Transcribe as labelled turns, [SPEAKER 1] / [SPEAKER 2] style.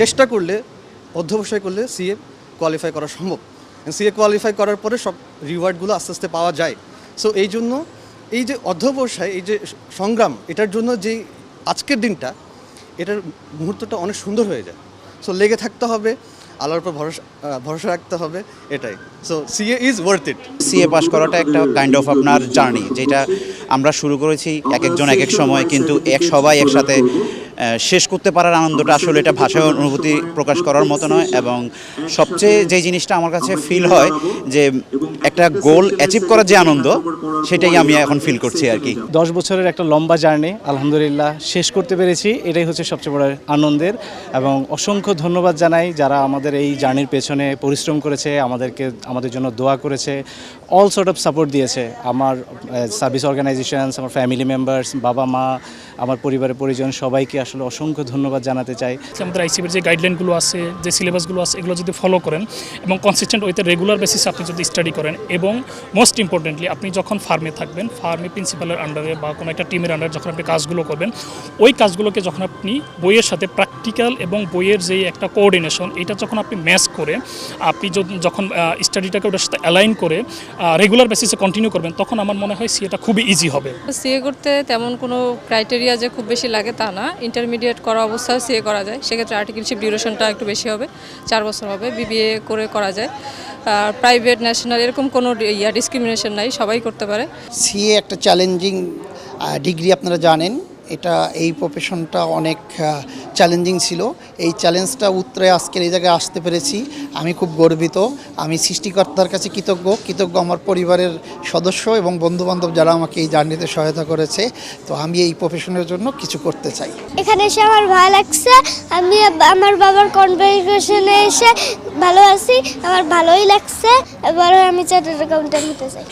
[SPEAKER 1] চেষ্টা করলে, অধ্যবসায় করলে সিএ কোয়ালিফাই করা সম্ভব। সিএ কোয়ালিফাই করার পরে সব রিওয়ার্ডগুলো আস্তে আস্তে পাওয়া যায়। সো এই জন্য এই যে অধ্যবসায়, এই যে সংগ্রাম, এটার জন্য যেই আজকের দিনটা, এটার মুহূর্তটা অনেক সুন্দর হয়ে যায়। সো লেগে থাকতে হবে, আল্লাহর উপর ভরসা রাখতে হবে, এটাই। So CA is worth it.
[SPEAKER 2] CA pass করাটা একটা কাইন্ড অফ আপনার জার্নি, যেটা আমরা শুরু করেছি এক একজন এক এক সময়, কিন্তু সবাই একসাথে শেষ করতে পারার আনন্দটা আসলে এটা ভাষায় অনুভূতি প্রকাশ করার মতো নয়। এবং সবচেয়ে যে জিনিসটা আমার কাছে ফিল হয় যে একটা গোল অ্যাচিভ করার যে আনন্দ, সেটাই আমি এখন ফিল করছি আর কি।
[SPEAKER 3] 10 বছরের একটা লম্বা জার্নি আলহামদুলিল্লাহ শেষ করতে পেরেছি, এটাই হচ্ছে সবচেয়ে বড় আনন্দের। এবং অসংখ্য ধন্যবাদ জানাই যারা আমাদের এই জার্নির পেছনে পরিশ্রম করেছে, আমাদের জন্য দোয়া করেছে, অল সর্ট অফ সাপোর্ট দিয়েছে। আমার সার্ভিস অর্গানাইজেশনস, আমার ফ্যামিলি মেম্বার্স, বাবা মা, আমার পরিবারের পরিজন, সবাইকে আসলে অসংখ্য ধন্যবাদ জানাতে চাই।
[SPEAKER 4] আমাদের আইসিবির যে গাইডলাইনগুলো আছে, যে সিলেবাসগুলো আছে, এগুলো যদি ফলো করেন এবং কনসিস্টেন্ট ওইতে রেগুলার বেসিসে আপনি যদি স্টাডি করেন, এবং মোস্ট ইম্পর্টেন্টলি আপনি যখন ফার্মে থাকবেন, ফার্মে প্রিন্সিপালের আন্ডারে বা কোনো একটা টিমের আন্ডারে যখন আপনি কাজগুলো করবেন, ওই কাজগুলোকে যখন আপনি বইয়ের সাথে প্র্যাকটিক্যাল এবং বইয়ের যেই একটা কোঅর্ডিনেশন, এটা যখন আপনি ম্যাচ করে আপনি যখন স্টাডিটাকে ওটার সাথে অ্যালাইন করে রেগুলার বেসিসে কন্টিনিউ করবেন, তখন আমার মনে হয় সিএটা খুবই ইজি হবে।
[SPEAKER 5] সিএ করতে তেমন কোনো ক্রাইটেরিয়া যে খুব বেশি লাগে তা না, ইন্টারমিডিয়েট করা অবস্থায় সিএ করা যায়। সেক্ষেত্রে আর্টিকেলশিপ ডিউরেশনটা একটু বেশি হবে, 4 বছর হবে। বিবিএ করে করা যায়। আর প্রাইভেট, ন্যাশনাল এরকম কোনো ডিসক্রিমিনেশন নাই, সবাই করতে পারে।
[SPEAKER 6] সিএ একটা চ্যালেঞ্জিং ডিগ্রি, আপনারা জানেন। এটা এই প্রফেশনটা অনেক চ্যালেঞ্জিং ছিল। এই চ্যালেঞ্জটা উত্তরে আজকের এই জায়গায় আসতে পেরেছি, আমি খুব গর্বিত। আমি সৃষ্টিকর্তার কাছে কৃতজ্ঞ আমার পরিবারের সদস্য এবং বন্ধুবান্ধব যারা আমাকে এই জার্নিতে সহায়তা করেছে। তো আমি এই প্রফেশনের জন্য কিছু করতে চাই।
[SPEAKER 7] এখানে এসে আমার ভালো লাগছে। আমি আমার বাবার কনভেনশনে এসে ভালো আছি, আমার ভালোই লাগছে। এবার আমি চার্টার্ড অ্যাকাউন্ট্যান্ট হতে চাই।